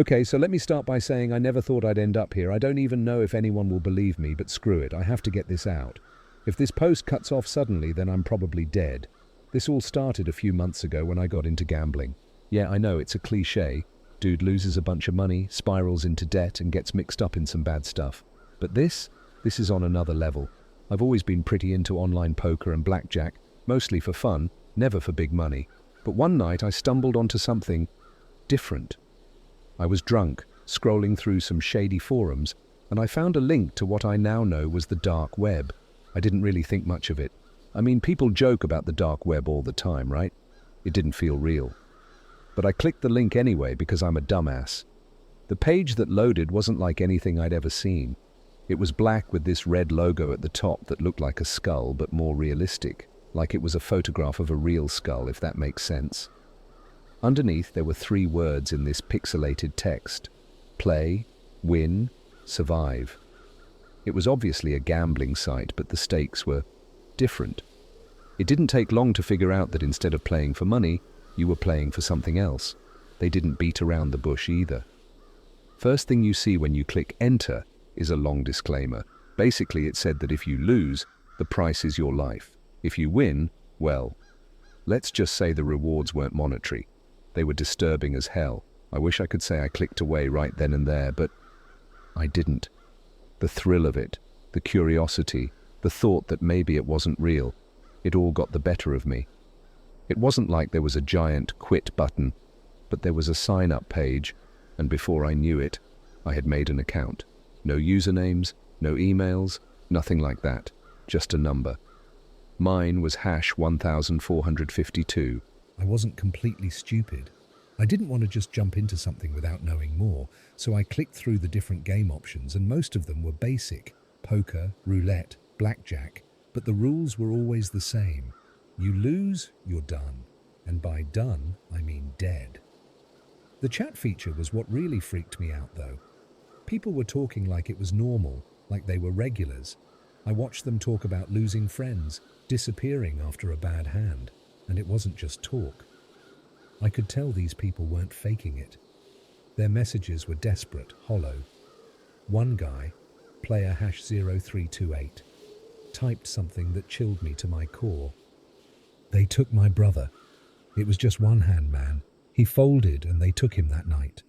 Okay, so let me start by saying I never thought I'd end up here. I don't even know if anyone will believe me, but screw it, I have to get this out. If this post cuts off suddenly, then I'm probably dead. This all started a few months ago when I got into gambling. Yeah, I know, it's a cliche. Dude loses a bunch of money, spirals into debt, and gets mixed up in some bad stuff. But this is on another level. I've always been pretty into online poker and blackjack, mostly for fun, never for big money. But one night I stumbled onto something different. I was drunk, scrolling through some shady forums, and I found a link to what I now know was the dark web. I didn't really think much of it. I mean, people joke about the dark web all the time, right? It didn't feel real. But I clicked the link anyway because I'm a dumbass. The page that loaded wasn't like anything I'd ever seen. It was black with this red logo at the top that looked like a skull but more realistic, like it was a photograph of a real skull, if that makes sense. Underneath there were 3 words in this pixelated text: play, win, survive. It was obviously a gambling site, but the stakes were different. It didn't take long to figure out that instead of playing for money, you were playing for something else. They didn't beat around the bush either. First thing you see when you click enter is a long disclaimer. Basically, it said that if you lose, the price is your life. If you win, well, let's just say the rewards weren't monetary. They were disturbing as hell. I wish I could say I clicked away right then and there, but I didn't. The thrill of it, the curiosity, the thought that maybe it wasn't real, it all got the better of me. It wasn't like there was a giant quit button, but there was a sign-up page, and before I knew it, I had made an account. No usernames, no emails, nothing like that, just a number. Mine was #1452. I wasn't completely stupid. I didn't want to just jump into something without knowing more, so I clicked through the different game options, and most of them were basic: poker, roulette, blackjack, but the rules were always the same. You lose, you're done. And by done, I mean dead. The chat feature was what really freaked me out, though. People were talking like it was normal, like they were regulars. I watched them talk about losing friends, disappearing after a bad hand, and it wasn't just talk. I could tell these people weren't faking it. Their messages were desperate, hollow. One guy, player #0328, typed something that chilled me to my core. They took my brother. It was just one hand, man. He folded and they took him that night.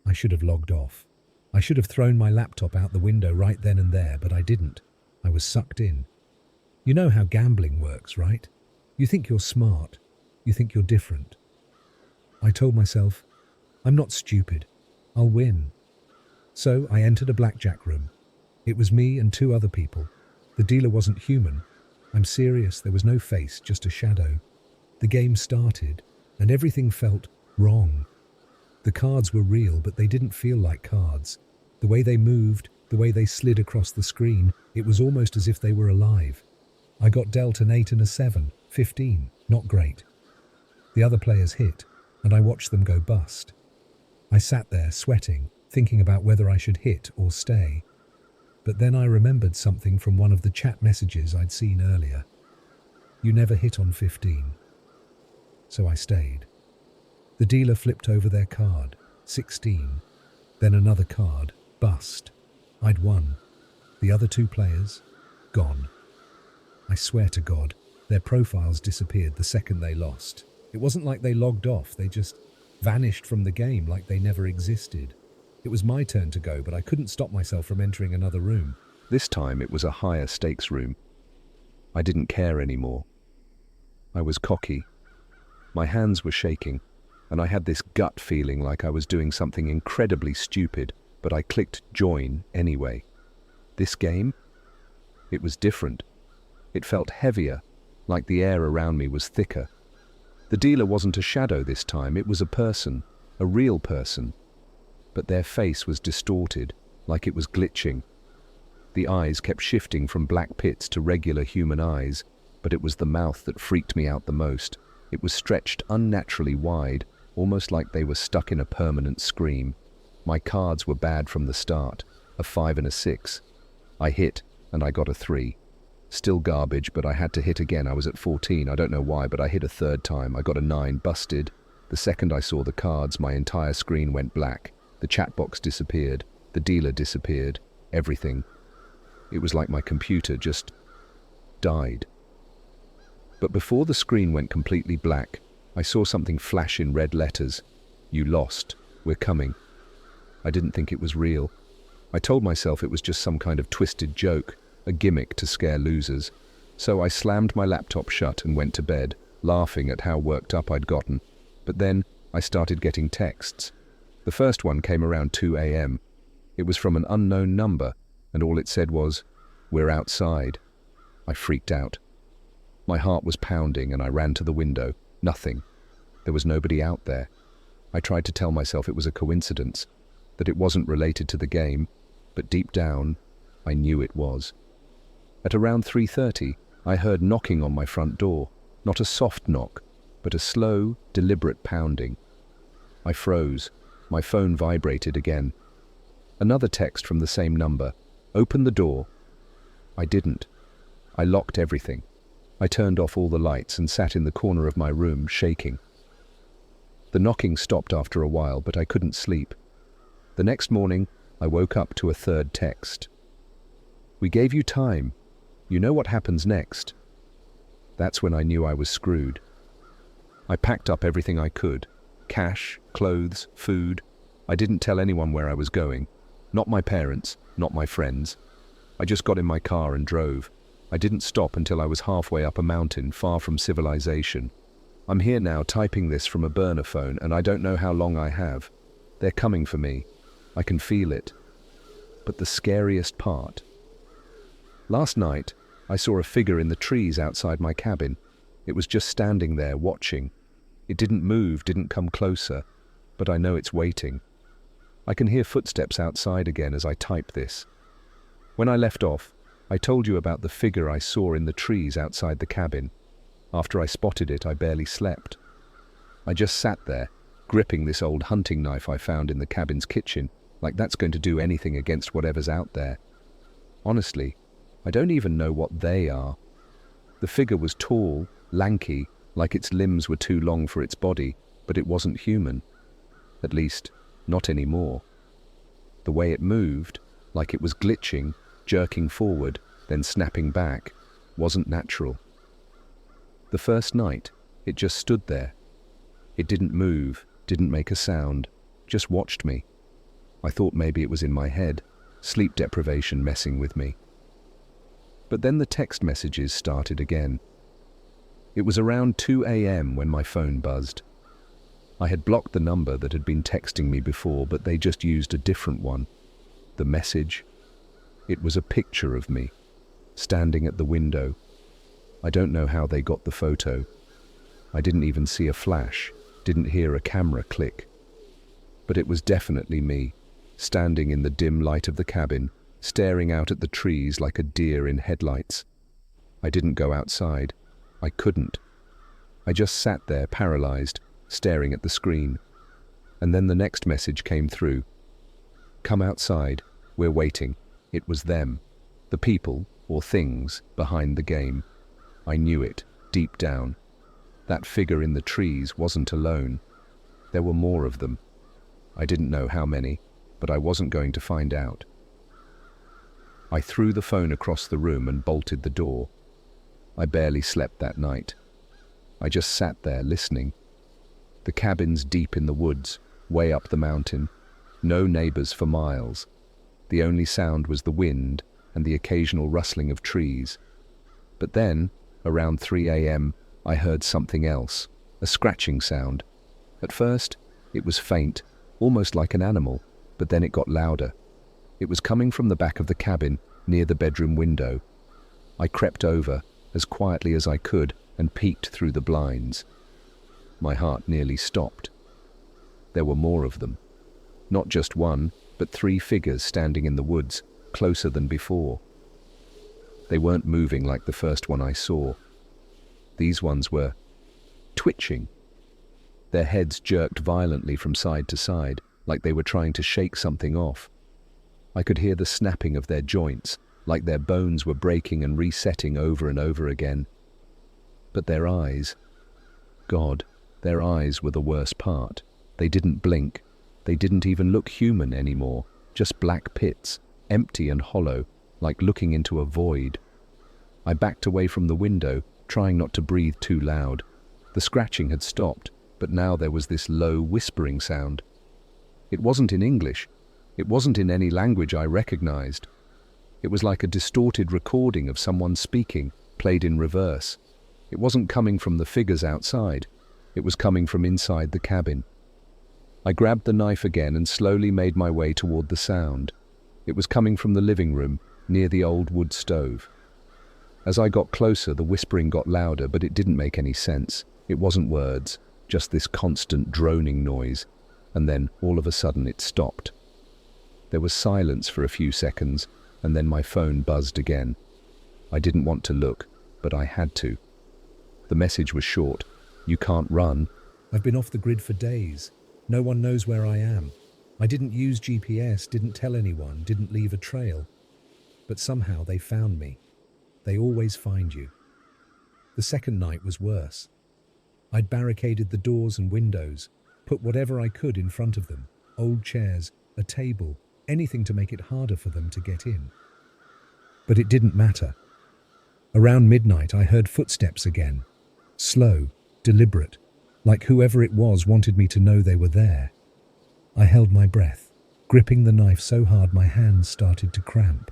I should have logged off. I should have thrown my laptop out the window right then and there, but I didn't. I was sucked in. You know how gambling works, right? You think you're smart. You think you're different. I told myself, I'm not stupid. I'll win. So I entered a blackjack room. It was me and 2 other people. The dealer wasn't human. I'm serious, there was no face, just a shadow. The game started, and everything felt wrong. The cards were real, but they didn't feel like cards. The way they moved, the way they slid across the screen, it was almost as if they were alive. I got dealt an 8 and a 7, 15, not great. The other players hit, and I watched them go bust. I sat there, sweating, thinking about whether I should hit or stay. But then I remembered something from one of the chat messages I'd seen earlier. You never hit on 15. So I stayed. The dealer flipped over their card, 16. Then another card, bust. I'd won. The other 2 players, gone. I swear to God, their profiles disappeared the second they lost. It wasn't like they logged off, they just vanished from the game like they never existed. It was my turn to go, but I couldn't stop myself from entering another room. This time it was a higher stakes room. I didn't care anymore. I was cocky. My hands were shaking, and I had this gut feeling like I was doing something incredibly stupid, but I clicked join anyway. This game? It was different. It felt heavier, like the air around me was thicker. The dealer wasn't a shadow this time, it was a person, a real person. But their face was distorted, like it was glitching. The eyes kept shifting from black pits to regular human eyes, but it was the mouth that freaked me out the most. It was stretched unnaturally wide, almost like they were stuck in a permanent scream. My cards were bad from the start, a 5 and a 6. I hit, and I got a 3. Still garbage, but I had to hit again. I was at 14, I don't know why, but I hit a 3rd time. I got a 9, busted. The second I saw the cards, my entire screen went black. The chat box disappeared, the dealer disappeared, everything. It was like my computer just died. But before the screen went completely black, I saw something flash in red letters. "You lost. We're coming." I didn't think it was real. I told myself it was just some kind of twisted joke, a gimmick to scare losers. So I slammed my laptop shut and went to bed, laughing at how worked up I'd gotten. But then I started getting texts. The first one came around 2 a.m. It was from an unknown number, and all it said was, "We're outside." I freaked out. My heart was pounding and I ran to the window. Nothing. There was nobody out there. I tried to tell myself it was a coincidence, that it wasn't related to the game, but deep down, I knew it was. At around 3:30, I heard knocking on my front door. Not a soft knock, but a slow, deliberate pounding. I froze. My phone vibrated again. Another text from the same number. "Open the door." I didn't. I locked everything. I turned off all the lights and sat in the corner of my room, shaking. The knocking stopped after a while, but I couldn't sleep. The next morning, I woke up to a third text. "We gave you time. You know what happens next." That's when I knew I was screwed. I packed up everything I could. Cash, clothes, food. I didn't tell anyone where I was going. Not my parents, not my friends. I just got in my car and drove. I didn't stop until I was halfway up a mountain, far from civilization. I'm here now typing this from a burner phone, and I don't know how long I have. They're coming for me. I can feel it. But the scariest part. Last night, I saw a figure in the trees outside my cabin. It was just standing there, watching. It didn't move, didn't come closer, but I know it's waiting. I can hear footsteps outside again as I type this. When I left off, I told you about the figure I saw in the trees outside the cabin. After I spotted it, I barely slept. I just sat there, gripping this old hunting knife I found in the cabin's kitchen, like that's going to do anything against whatever's out there. Honestly, I don't even know what they are. The figure was tall, lanky, like its limbs were too long for its body, but it wasn't human. At least, not anymore. The way it moved, like it was glitching, jerking forward, then snapping back, wasn't natural. The first night, it just stood there. It didn't move, didn't make a sound, just watched me. I thought maybe it was in my head, sleep deprivation messing with me. But then the text messages started again. It was around 2 a.m. when my phone buzzed. I had blocked the number that had been texting me before, but they just used a different one. The message? It was a picture of me, standing at the window. I don't know how they got the photo. I didn't even see a flash, didn't hear a camera click. But it was definitely me, standing in the dim light of the cabin, staring out at the trees like a deer in headlights. I didn't go outside. I couldn't. I just sat there, paralyzed, staring at the screen. And then the next message came through. "Come outside. We're waiting." It was them, the people, or things, behind the game. I knew it, deep down. That figure in the trees wasn't alone. There were more of them. I didn't know how many, but I wasn't going to find out. I threw the phone across the room and bolted the door. I barely slept that night. I just sat there listening. The cabin's deep in the woods, way up the mountain. No neighbors for miles. The only sound was the wind and the occasional rustling of trees. But then, around 3 a.m., I heard something else, a scratching sound. At first, it was faint, almost like an animal, but then it got louder. It was coming from the back of the cabin, near the bedroom window. I crept over, as quietly as I could, and peeked through the blinds. My heart nearly stopped. There were more of them. Not just one, but 3 figures standing in the woods, closer than before. They weren't moving like the first one I saw. These ones were twitching. Their heads jerked violently from side to side, like they were trying to shake something off. I could hear the snapping of their joints, like their bones were breaking and resetting over and over again. But their eyes, God, their eyes were the worst part. They didn't blink. They didn't even look human anymore, just black pits, empty and hollow, like looking into a void. I backed away from the window, trying not to breathe too loud. The scratching had stopped, but now there was this low, whispering sound. It wasn't in English. It wasn't in any language I recognized. It was like a distorted recording of someone speaking, played in reverse. It wasn't coming from the figures outside. It was coming from inside the cabin. I grabbed the knife again and slowly made my way toward the sound. It was coming from the living room, near the old wood stove. As I got closer, the whispering got louder, but it didn't make any sense. It wasn't words, just this constant droning noise. And then, all of a sudden, it stopped. There was silence for a few seconds, and then my phone buzzed again. I didn't want to look, but I had to. The message was short. "You can't run." I've been off the grid for days. No one knows where I am. I didn't use GPS, didn't tell anyone, didn't leave a trail. But somehow they found me. They always find you. The second night was worse. I'd barricaded the doors and windows, put whatever I could in front of them, old chairs, a table, anything to make it harder for them to get in. But it didn't matter. Around midnight, I heard footsteps again. Slow, deliberate, like whoever it was wanted me to know they were there. I held my breath, gripping the knife so hard my hands started to cramp.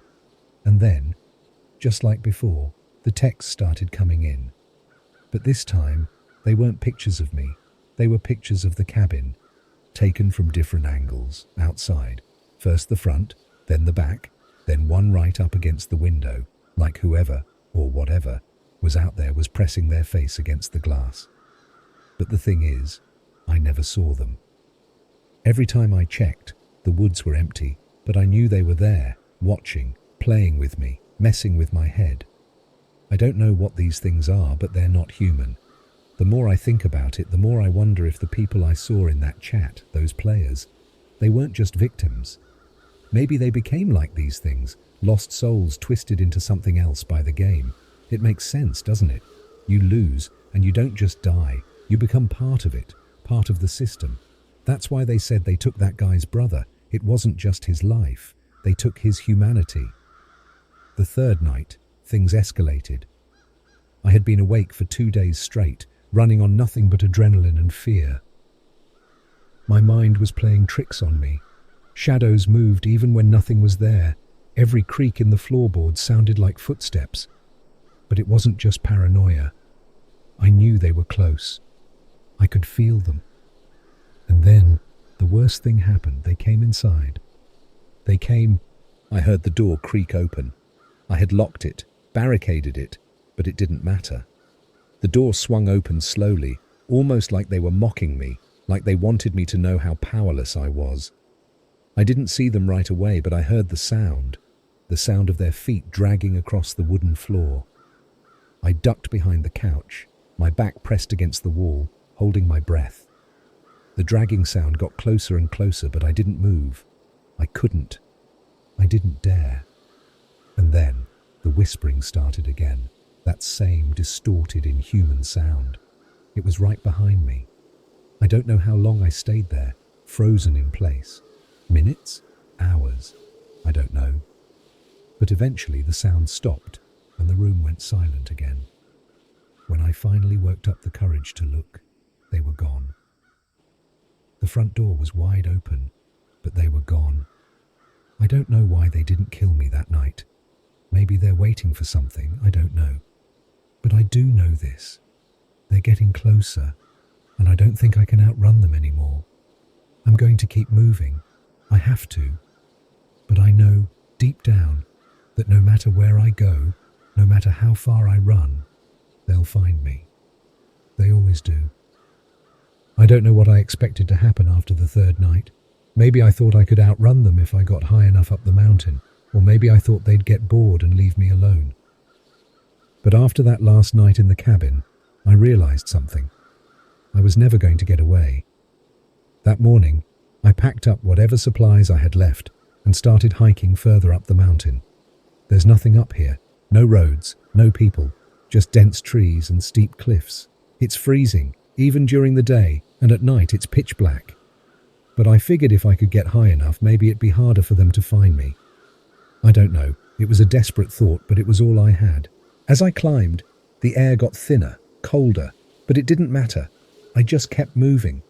And then, just like before, the texts started coming in. But this time, they weren't pictures of me. They were pictures of the cabin, taken from different angles, outside. First the front, then the back, then one right up against the window, like whoever, or whatever, was out there was pressing their face against the glass. But the thing is, I never saw them. Every time I checked, the woods were empty, but I knew they were there, watching, playing with me, messing with my head. I don't know what these things are, but they're not human. The more I think about it, the more I wonder if the people I saw in that chat, those players, they weren't just victims. Maybe they became like these things, lost souls twisted into something else by the game. It makes sense, doesn't it? You lose, and you don't just die. You become part of it, part of the system. That's why they said they took that guy's brother. It wasn't just his life. They took his humanity. The third night, things escalated. I had been awake for 2 days straight, running on nothing but adrenaline and fear. My mind was playing tricks on me. Shadows moved even when nothing was there. Every creak in the floorboards sounded like footsteps. But it wasn't just paranoia. I knew they were close. I could feel them. And then, the worst thing happened. They came inside. They came. I heard the door creak open. I had locked it, barricaded it, but it didn't matter. The door swung open slowly, almost like they were mocking me, like they wanted me to know how powerless I was. I didn't see them right away, but I heard the sound of their feet dragging across the wooden floor. I ducked behind the couch, my back pressed against the wall, holding my breath. The dragging sound got closer and closer, but I didn't move. I couldn't. I didn't dare. And then the whispering started again, that same distorted, inhuman sound. It was right behind me. I don't know how long I stayed there, frozen in place. Minutes? Hours? I don't know. But eventually the sound stopped and the room went silent again. When I finally worked up the courage to look, they were gone. The front door was wide open, but they were gone. I don't know why they didn't kill me that night. Maybe they're waiting for something, I don't know. But I do know this. They're getting closer, and I don't think I can outrun them anymore. I'm going to keep moving. I have to. But I know, deep down, that no matter where I go, no matter how far I run, they'll find me. They always do. I don't know what I expected to happen after the third night. Maybe I thought I could outrun them if I got high enough up the mountain, or maybe I thought they'd get bored and leave me alone. But after that last night in the cabin, I realized something. I was never going to get away. That morning, I packed up whatever supplies I had left and started hiking further up the mountain. There's nothing up here. No roads, no people, just dense trees and steep cliffs. It's freezing, even during the day, and at night it's pitch black. but I figured if I could get high enough, maybe it'd be harder for them to find me. I don't know. It was a desperate thought, but it was all I had. As I climbed, the air got thinner, colder, but it didn't matter. I just kept moving.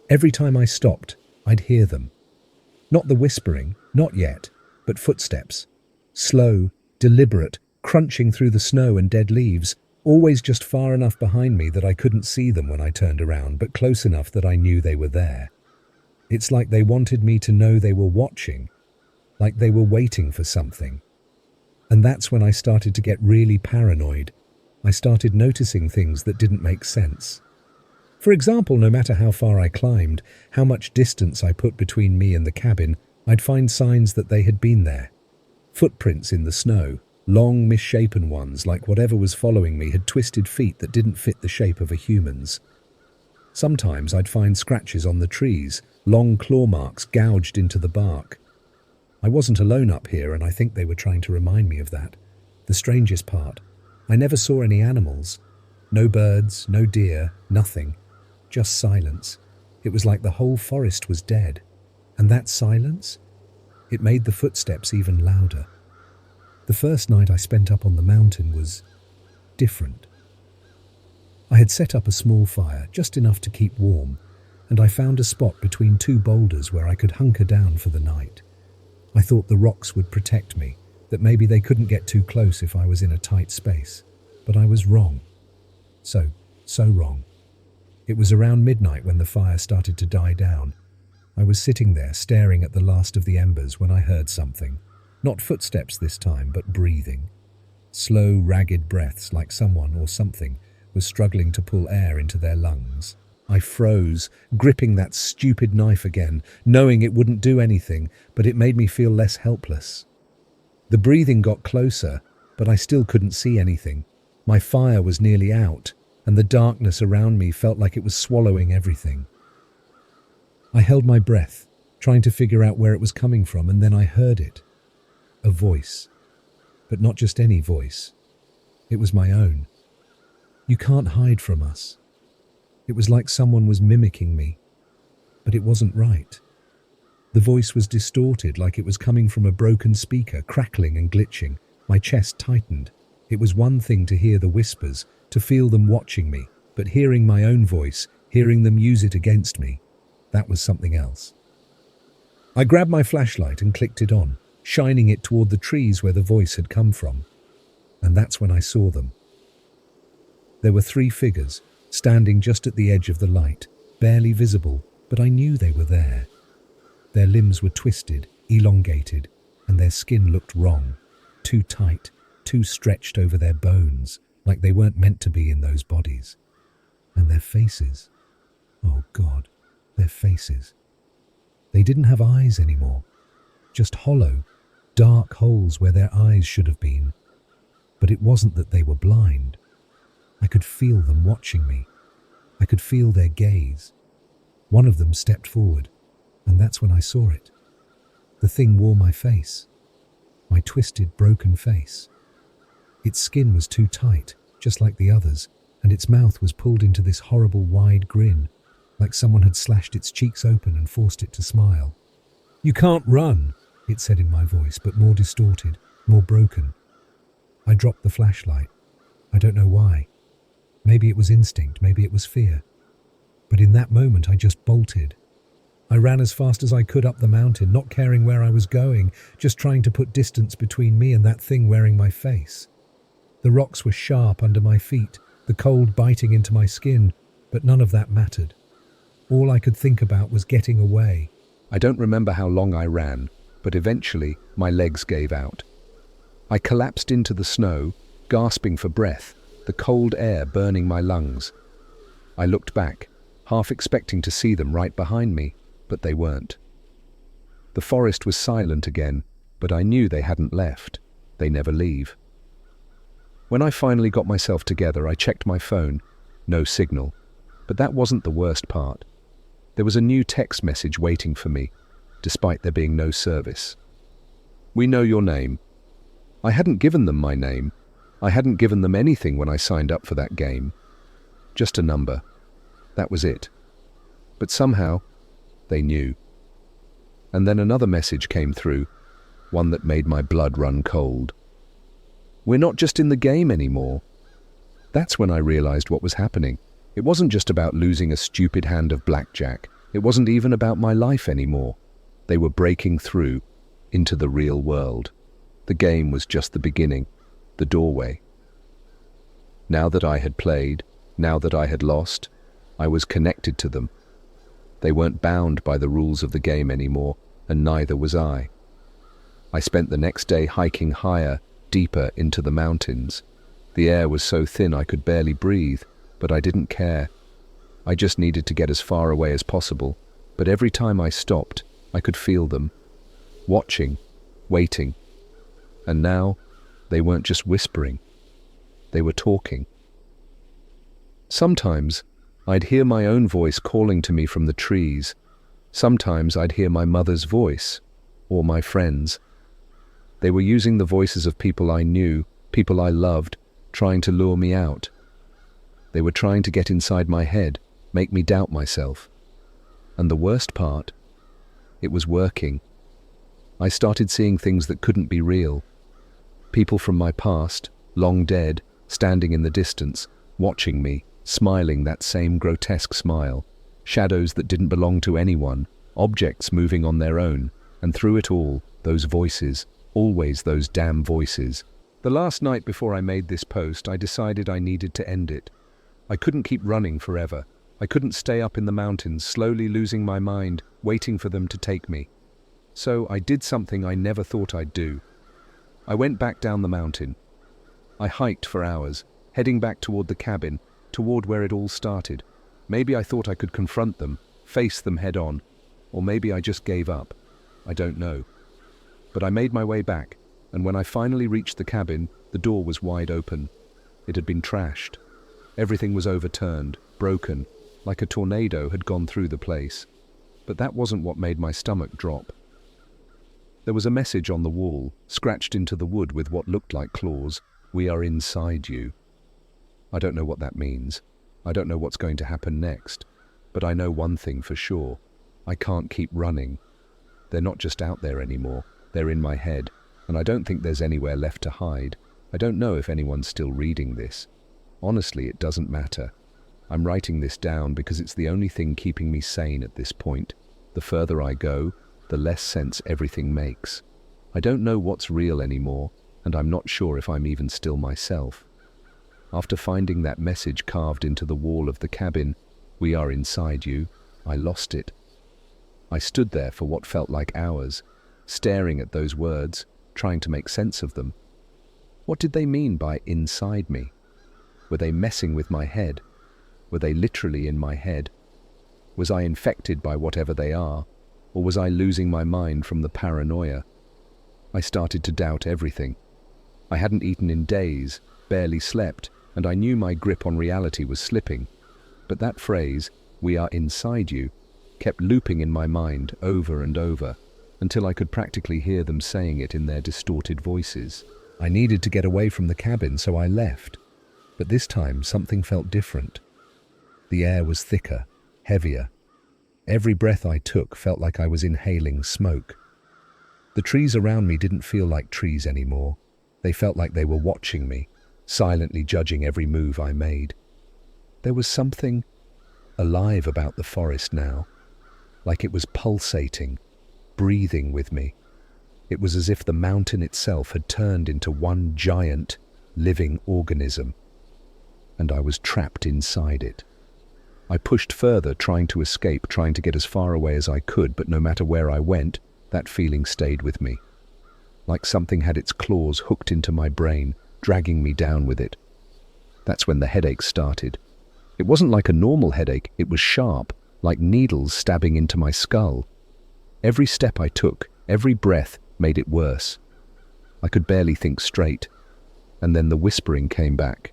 Every time I stopped, I'd hear them. Not the whispering, not yet, but footsteps. Slow, deliberate, crunching through the snow and dead leaves, always just far enough behind me that I couldn't see them when I turned around, but close enough that I knew they were there. It's like they wanted me to know they were watching, like they were waiting for something. And that's when I started to get really paranoid. I started noticing things that didn't make sense. For example, no matter how far I climbed, how much distance I put between me and the cabin, I'd find signs that they had been there. Footprints in the snow, long misshapen ones, like whatever was following me had twisted feet that didn't fit the shape of a human's. Sometimes I'd find scratches on the trees, long claw marks gouged into the bark. I wasn't alone up here, and I think they were trying to remind me of that. The strangest part, I never saw any animals. No birds, no deer, nothing. Just silence. It was like the whole forest was dead. And that silence? It made the footsteps even louder. The first night I spent up on the mountain was different. I had set up a small fire, just enough to keep warm, and I found a spot between two boulders where I could hunker down for the night. I thought the rocks would protect me, that maybe they couldn't get too close if I was in a tight space. But I was wrong. So wrong. It was around midnight when the fire started to die down. I was sitting there staring at the last of the embers when I heard something. Not footsteps this time, but breathing. Slow, ragged breaths like someone or something was struggling to pull air into their lungs. I froze, gripping that stupid knife again, knowing it wouldn't do anything, but it made me feel less helpless. The breathing got closer, but I still couldn't see anything. My fire was nearly out, and the darkness around me felt like it was swallowing everything. I held my breath, trying to figure out where it was coming from, and then I heard it. A voice. But not just any voice. It was my own. You can't hide from us. It was like someone was mimicking me, but it wasn't right. The voice was distorted, like it was coming from a broken speaker, crackling and glitching. My chest tightened. It was one thing to hear the whispers, to feel them watching me, but hearing my own voice, hearing them use it against me, that was something else. I grabbed my flashlight and clicked it on, shining it toward the trees where the voice had come from. And that's when I saw them. There were 3 figures, standing just at the edge of the light, barely visible, but I knew they were there. Their limbs were twisted, elongated, and their skin looked wrong, too tight, too stretched over their bones, like they weren't meant to be in those bodies. And their faces, oh God, their faces. They didn't have eyes anymore, just hollow, dark holes where their eyes should have been. But it wasn't that they were blind. I could feel them watching me. I could feel their gaze. One of them stepped forward, and that's when I saw it. The thing wore my face, my twisted, broken face. Its skin was too tight, just like the others, and its mouth was pulled into this horrible wide grin, like someone had slashed its cheeks open and forced it to smile. "You can't run," it said in my voice, but more distorted, more broken. I dropped the flashlight. I don't know why. Maybe it was instinct, maybe it was fear. But in that moment, I just bolted. I ran as fast as I could up the mountain, not caring where I was going, just trying to put distance between me and that thing wearing my face. The rocks were sharp under my feet, the cold biting into my skin, but none of that mattered. All I could think about was getting away. I don't remember how long I ran, but eventually my legs gave out. I collapsed into the snow, gasping for breath, the cold air burning my lungs. I looked back, half expecting to see them right behind me, but they weren't. The forest was silent again, but I knew they hadn't left. They never leave. When I finally got myself together, I checked my phone. No signal. But that wasn't the worst part. There was a new text message waiting for me, despite there being no service. "We know your name." I hadn't given them my name. I hadn't given them anything when I signed up for that game. Just a number. That was it. But somehow, They knew. And then another message came through, one that made my blood run cold. We're not just in the game anymore. That's when I realized what was happening. It wasn't just about losing a stupid hand of blackjack. It wasn't even about my life anymore. They were breaking through into the real world. The game was just the beginning, the doorway. Now that I had played, now that I had lost, I was connected to them. They weren't bound by the rules of the game anymore, and neither was I. I spent the next day hiking higher, deeper into the mountains. The air was so thin I could barely breathe, but I didn't care. I just needed to get as far away as possible, but every time I stopped, I could feel them, watching, waiting. And now, they weren't just whispering. They were talking. Sometimes, I'd hear my own voice calling to me from the trees. Sometimes I'd hear my mother's voice, or my friends'. They were using the voices of people I knew, people I loved, trying to lure me out. They were trying to get inside my head, make me doubt myself. And the worst part, it was working. I started seeing things that couldn't be real. People from my past, long dead, standing in the distance, watching me, smiling that same grotesque smile. Shadows that didn't belong to anyone, objects moving on their own, and through it all, those voices, always those damn voices. The last night before I made this post, I decided I needed to end it. I couldn't keep running forever. I couldn't stay up in the mountains, slowly losing my mind, waiting for them to take me. So I did something I never thought I'd do. I went back down the mountain. I hiked for hours, heading back toward the cabin, toward where it all started. Maybe I thought I could confront them, face them head on, or maybe I just gave up. I don't know. But I made my way back, and when I finally reached the cabin, the door was wide open. It had been trashed. Everything was overturned, broken, like a tornado had gone through the place. But that wasn't what made my stomach drop. There was a message on the wall, scratched into the wood with what looked like claws. "We are inside you." I don't know what that means. I don't know what's going to happen next. But I know one thing for sure. I can't keep running. They're not just out there anymore. They're in my head. And I don't think there's anywhere left to hide. I don't know if anyone's still reading this. Honestly, it doesn't matter. I'm writing this down because it's the only thing keeping me sane at this point. The further I go, the less sense everything makes. I don't know what's real anymore, and I'm not sure if I'm even still myself. After finding that message carved into the wall of the cabin, "We are inside you," I lost it. I stood there for what felt like hours, staring at those words, trying to make sense of them. What did they mean by inside me? Were they messing with my head? Were they literally in my head? Was I infected by whatever they are, or was I losing my mind from the paranoia? I started to doubt everything. I hadn't eaten in days, barely slept, and I knew my grip on reality was slipping. But that phrase, "we are inside you," kept looping in my mind over and over, until I could practically hear them saying it in their distorted voices. I needed to get away from the cabin, so I left. But this time, something felt different. The air was thicker, heavier. Every breath I took felt like I was inhaling smoke. The trees around me didn't feel like trees anymore. They felt like they were watching me, silently judging every move I made. There was something alive about the forest now, like it was pulsating, breathing with me. It was as if the mountain itself had turned into one giant, living organism, and I was trapped inside it. I pushed further, trying to escape, trying to get as far away as I could, but no matter where I went, that feeling stayed with me. Like something had its claws hooked into my brain, dragging me down with it. That's when the headache started. It wasn't like a normal headache, it was sharp, like needles stabbing into my skull. Every step I took, every breath, made it worse. I could barely think straight. And then the whispering came back.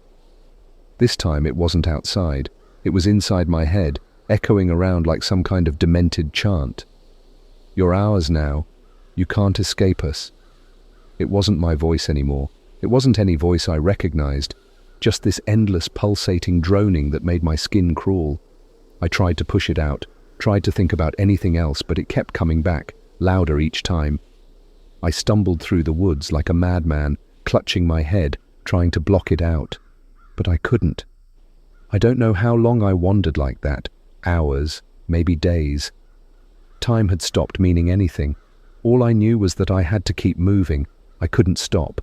This time it wasn't outside. It was inside my head, echoing around like some kind of demented chant. "You're ours now. You can't escape us." It wasn't my voice anymore. It wasn't any voice I recognized. Just this endless pulsating droning that made my skin crawl. I tried to push it out, tried to think about anything else, but it kept coming back, louder each time. I stumbled through the woods like a madman, clutching my head, trying to block it out. But I couldn't. I don't know how long I wandered like that. Hours, maybe days. Time had stopped meaning anything. All I knew was that I had to keep moving. I couldn't stop.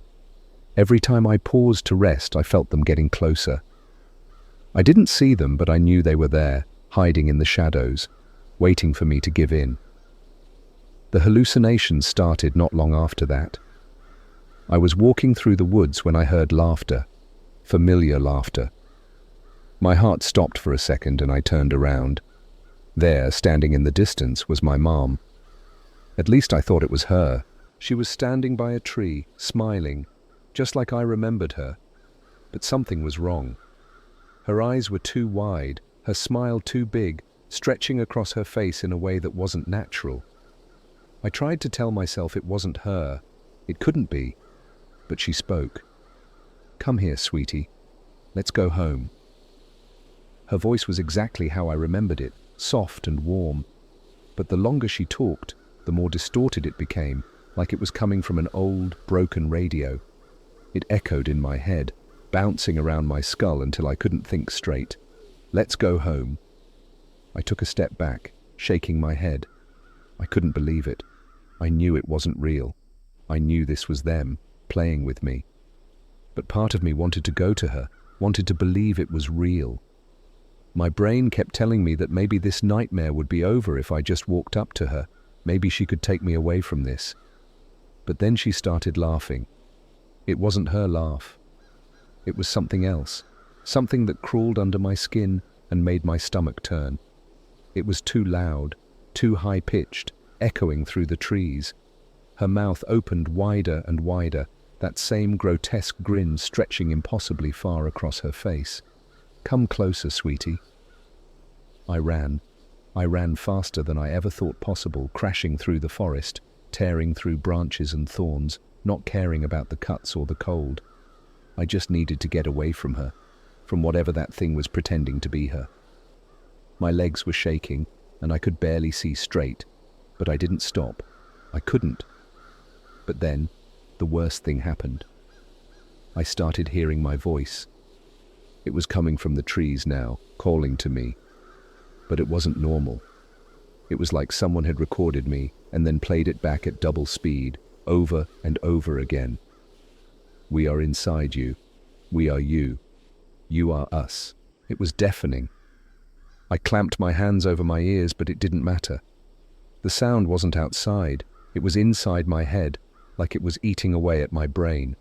Every time I paused to rest, I felt them getting closer. I didn't see them, but I knew they were there, hiding in the shadows, waiting for me to give in. The hallucinations started not long after that. I was walking through the woods when I heard laughter, familiar laughter. My heart stopped for a second and I turned around. There, standing in the distance, was my mom. At least I thought it was her. She was standing by a tree, smiling, just like I remembered her. But something was wrong. Her eyes were too wide, her smile too big, stretching across her face in a way that wasn't natural. I tried to tell myself it wasn't her. It couldn't be. But she spoke. "Come here, sweetie. Let's go home." Her voice was exactly how I remembered it, soft and warm. But the longer she talked, the more distorted it became, like it was coming from an old, broken radio. It echoed in my head, bouncing around my skull until I couldn't think straight. "Let's go home." I took a step back, shaking my head. I couldn't believe it. I knew it wasn't real. I knew this was them, playing with me. But part of me wanted to go to her, wanted to believe it was real. My brain kept telling me that maybe this nightmare would be over if I just walked up to her. Maybe she could take me away from this. But then she started laughing. It wasn't her laugh. It was something else, something that crawled under my skin and made my stomach turn. It was too loud, too high-pitched, echoing through the trees. Her mouth opened wider and wider, that same grotesque grin stretching impossibly far across her face. "Come closer, sweetie." I ran. I ran faster than I ever thought possible, crashing through the forest, tearing through branches and thorns, not caring about the cuts or the cold. I just needed to get away from her, from whatever that thing was pretending to be her. My legs were shaking, and I could barely see straight, but I didn't stop. I couldn't. But then, the worst thing happened. I started hearing my voice. It was coming from the trees now, calling to me. But it wasn't normal. It was like someone had recorded me and then played it back at double speed, over and over again. "We are inside you. We are you. You are us." It was deafening. I clamped my hands over my ears, but it didn't matter. The sound wasn't outside. It was inside my head, like it was eating away at my brain.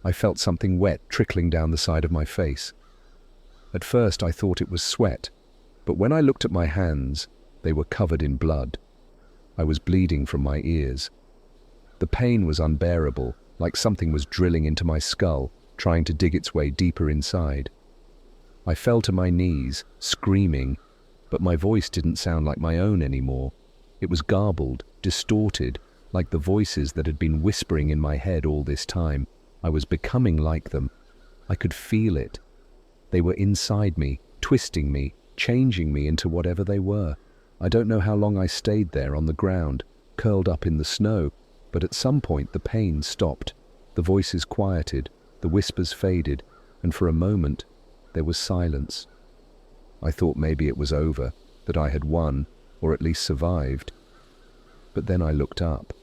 I felt something wet trickling down the side of my face. At first I thought it was sweat, but when I looked at my hands, they were covered in blood. I was bleeding from my ears. The pain was unbearable, like something was drilling into my skull, trying to dig its way deeper inside. I fell to my knees, screaming, but my voice didn't sound like my own anymore. It was garbled, distorted, like the voices that had been whispering in my head all this time. I was becoming like them. I could feel it. They were inside me, twisting me, changing me into whatever they were. I don't know how long I stayed there on the ground, curled up in the snow, but at some point the pain stopped. The voices quieted, the whispers faded, and for a moment there was silence. I thought maybe it was over, that I had won, or at least survived. But then I looked up.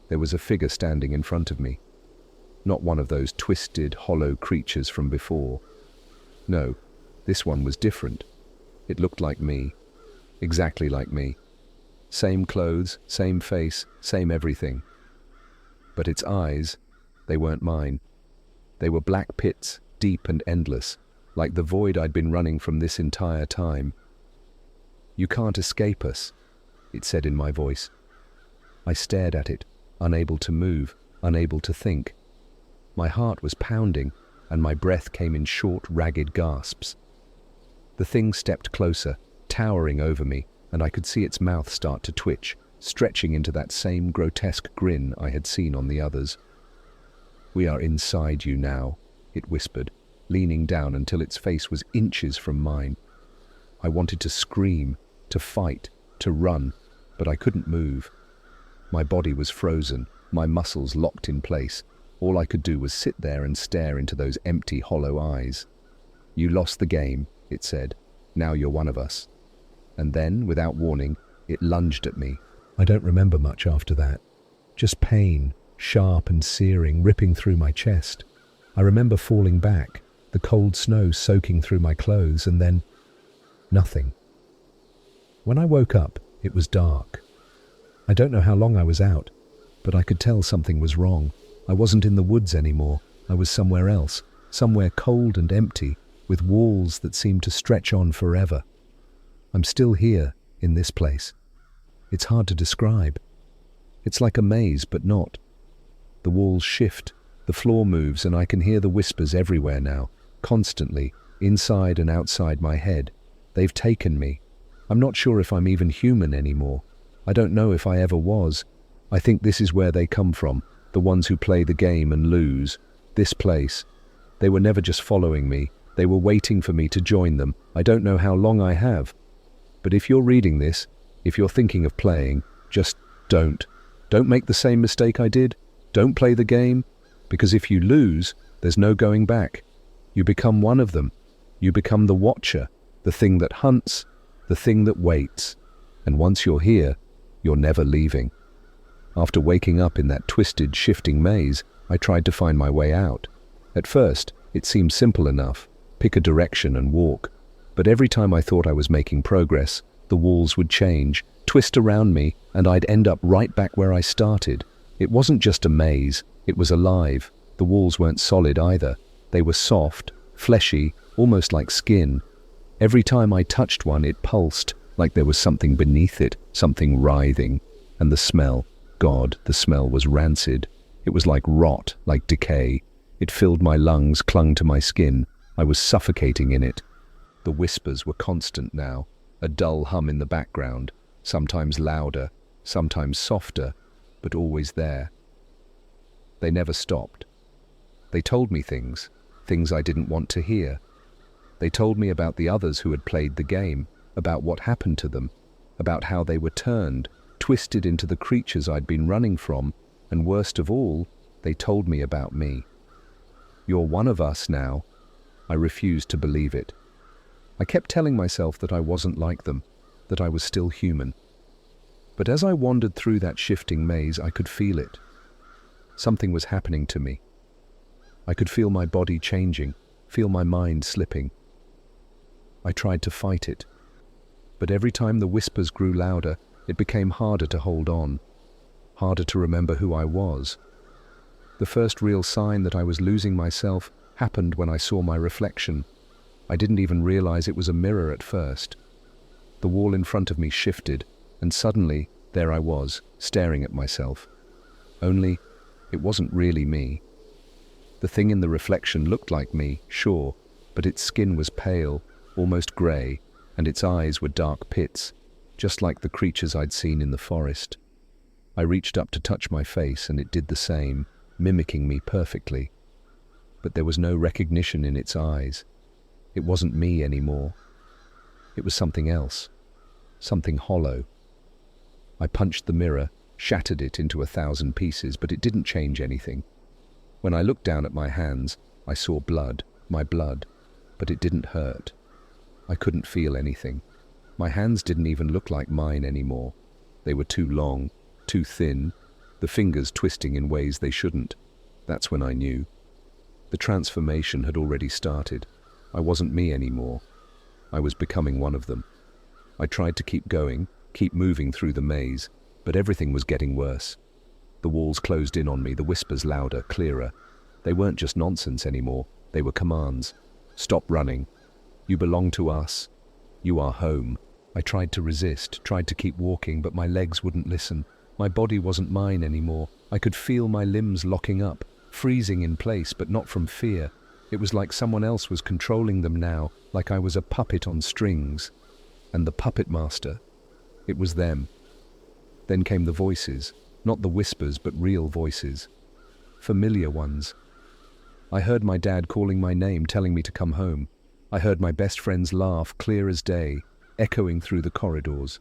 There was a figure standing in front of me. Not one of those twisted, hollow creatures from before. No, this one was different. It looked like me. Exactly like me. Same clothes, same face, same everything. But its eyes, they weren't mine. They were black pits, deep and endless, like the void I'd been running from this entire time. "You can't escape us," it said in my voice. I stared at it, unable to move, unable to think. My heart was pounding, and my breath came in short, ragged gasps. The thing stepped closer, towering over me, and I could see its mouth start to twitch, stretching into that same grotesque grin I had seen on the others. "We are inside you now," it whispered, leaning down until its face was inches from mine. I wanted to scream, to fight, to run, but I couldn't move. My body was frozen, my muscles locked in place. All I could do was sit there and stare into those empty, hollow eyes. "You lost the game," it said. "Now you're one of us." And then, without warning, it lunged at me. I don't remember much after that. Just pain, sharp and searing, ripping through my chest. I remember falling back, the cold snow soaking through my clothes, and then nothing. When I woke up, it was dark. I don't know how long I was out, but I could tell something was wrong. I wasn't in the woods anymore. I was somewhere else, somewhere cold and empty, with walls that seemed to stretch on forever. I'm still here, in this place. It's hard to describe. It's like a maze, but not. The walls shift, the floor moves, and I can hear the whispers everywhere now, constantly, inside and outside my head. They've taken me. I'm not sure if I'm even human anymore. I don't know if I ever was. I think this is where they come from, the ones who play the game and lose. This place. They were never just following me. They were waiting for me to join them. I don't know how long I have. But if you're reading this, if you're thinking of playing, just don't. Don't make the same mistake I did. Don't play the game, because if you lose, there's no going back. You become one of them. You become the watcher, the thing that hunts, the thing that waits. And once you're here, you're never leaving. After waking up in that twisted, shifting maze, I tried to find my way out. At first, it seemed simple enough. Pick a direction and walk. But every time I thought I was making progress, the walls would change, twist around me, and I'd end up right back where I started. It wasn't just a maze, it was alive. The walls weren't solid either. They were soft, fleshy, almost like skin. Every time I touched one, it pulsed, like there was something beneath it, something writhing. And the smell, God, the smell was rancid. It was like rot, like decay. It filled my lungs, clung to my skin. I was suffocating in it. The whispers were constant now, a dull hum in the background, sometimes louder, sometimes softer, but always there. They never stopped. They told me things I didn't want to hear. They told me about the others who had played the game, about what happened to them, about how they were turned, twisted into the creatures I'd been running from, and worst of all, they told me about me. "You're one of us now." I refused to believe it. I kept telling myself that I wasn't like them, that I was still human. But as I wandered through that shifting maze, I could feel it. Something was happening to me. I could feel my body changing, feel my mind slipping. I tried to fight it. But every time the whispers grew louder, it became harder to hold on, harder to remember who I was. The first real sign that I was losing myself happened when I saw my reflection. I didn't even realize it was a mirror at first. The wall in front of me shifted, and suddenly, there I was, staring at myself. Only, it wasn't really me. The thing in the reflection looked like me, sure, but its skin was pale, almost grey, and its eyes were dark pits, just like the creatures I'd seen in the forest. I reached up to touch my face, and it did the same, mimicking me perfectly. But there was no recognition in its eyes. It wasn't me anymore. It was something else, something hollow. I punched the mirror, shattered it into 1,000 pieces, but it didn't change anything. When I looked down at my hands, I saw blood, my blood, but it didn't hurt. I couldn't feel anything. My hands didn't even look like mine anymore. They were too long, too thin, the fingers twisting in ways they shouldn't. That's when I knew. The transformation had already started. I wasn't me anymore. I was becoming one of them. I tried to keep going, keep moving through the maze, but everything was getting worse. The walls closed in on me, the whispers louder, clearer. They weren't just nonsense anymore, they were commands. Stop running. You belong to us. You are home. I tried to resist, tried to keep walking, but my legs wouldn't listen. My body wasn't mine anymore. I could feel my limbs locking up, freezing in place, but not from fear. It was like someone else was controlling them now, like I was a puppet on strings. And the puppet master, it was them. Then came the voices, not the whispers, but real voices. Familiar ones. I heard my dad calling my name, telling me to come home. I heard my best friend's laugh, clear as day. echoing through the corridors.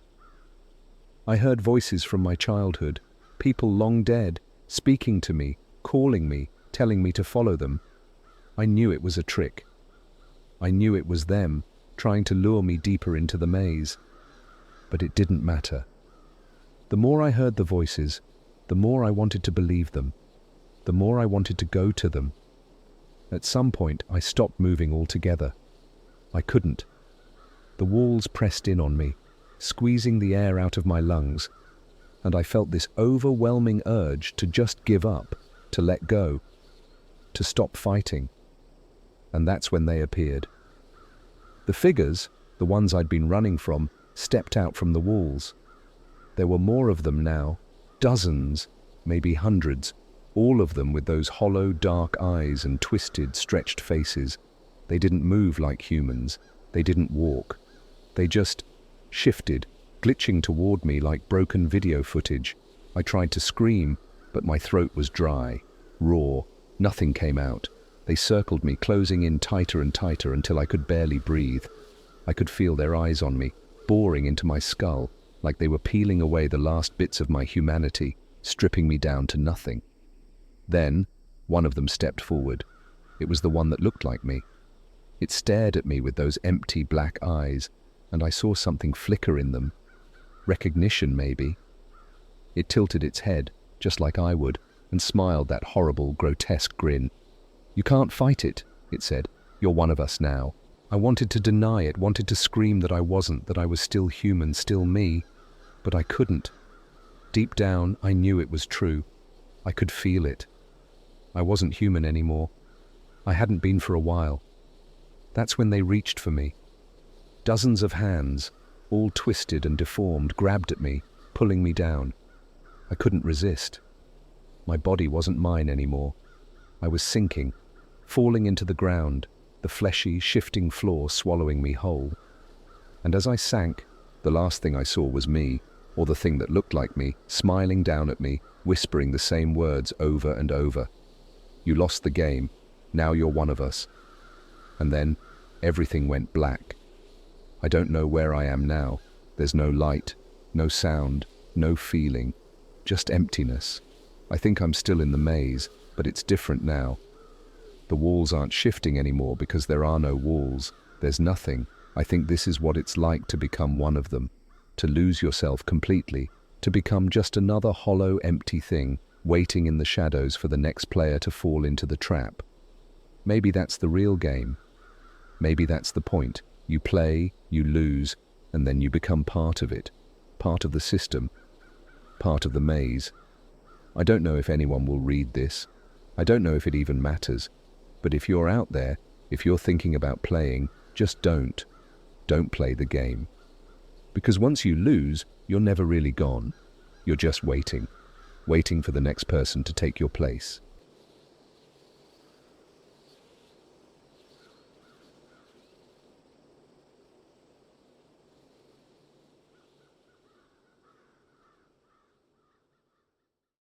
I heard voices from my childhood, people long dead, speaking to me, calling me, telling me to follow them. I knew it was a trick. I knew it was them, trying to lure me deeper into the maze. But it didn't matter. The more I heard the voices, the more I wanted to believe them, the more I wanted to go to them. At some point, I stopped moving altogether. I couldn't. The walls pressed in on me, squeezing the air out of my lungs, and I felt this overwhelming urge to just give up, to let go, to stop fighting. And that's when they appeared. The figures, the ones I'd been running from, stepped out from the walls. There were more of them now, dozens, maybe hundreds, all of them with those hollow, dark eyes and twisted, stretched faces. They didn't move like humans. They didn't walk. They just shifted, glitching toward me like broken video footage. I tried to scream, but my throat was dry, raw. Nothing came out. They circled me, closing in tighter and tighter until I could barely breathe. I could feel their eyes on me, boring into my skull, like they were peeling away the last bits of my humanity, stripping me down to nothing. Then, one of them stepped forward. It was the one that looked like me. It stared at me with those empty black eyes, and I saw something flicker in them. Recognition, maybe. It tilted its head, just like I would, and smiled that horrible, grotesque grin. "You can't fight it," it said. "You're one of us now." I wanted to deny it, wanted to scream that I wasn't, that I was still human, still me, but I couldn't. Deep down, I knew it was true. I could feel it. I wasn't human anymore. I hadn't been for a while. That's when they reached for me. Dozens of hands, all twisted and deformed, grabbed at me, pulling me down. I couldn't resist. My body wasn't mine anymore. I was sinking, falling into the ground, the fleshy, shifting floor swallowing me whole. And as I sank, the last thing I saw was me, or the thing that looked like me, smiling down at me, whispering the same words over and over. "You lost the game. Now you're one of us." And then, everything went black. I don't know where I am now. There's no light, no sound, no feeling, just emptiness. I think I'm still in the maze, but it's different now. The walls aren't shifting anymore because there are no walls. There's nothing. I think this is what it's like to become one of them, to lose yourself completely, to become just another hollow, empty thing, waiting in the shadows for the next player to fall into the trap. Maybe that's the real game. Maybe that's the point. You play, you lose, and then you become part of it, part of the system, part of the maze. I don't know if anyone will read this. I don't know if it even matters. But if you're out there, if you're thinking about playing, just don't. Don't play the game. Because once you lose, you're never really gone. You're just waiting. Waiting for the next person to take your place.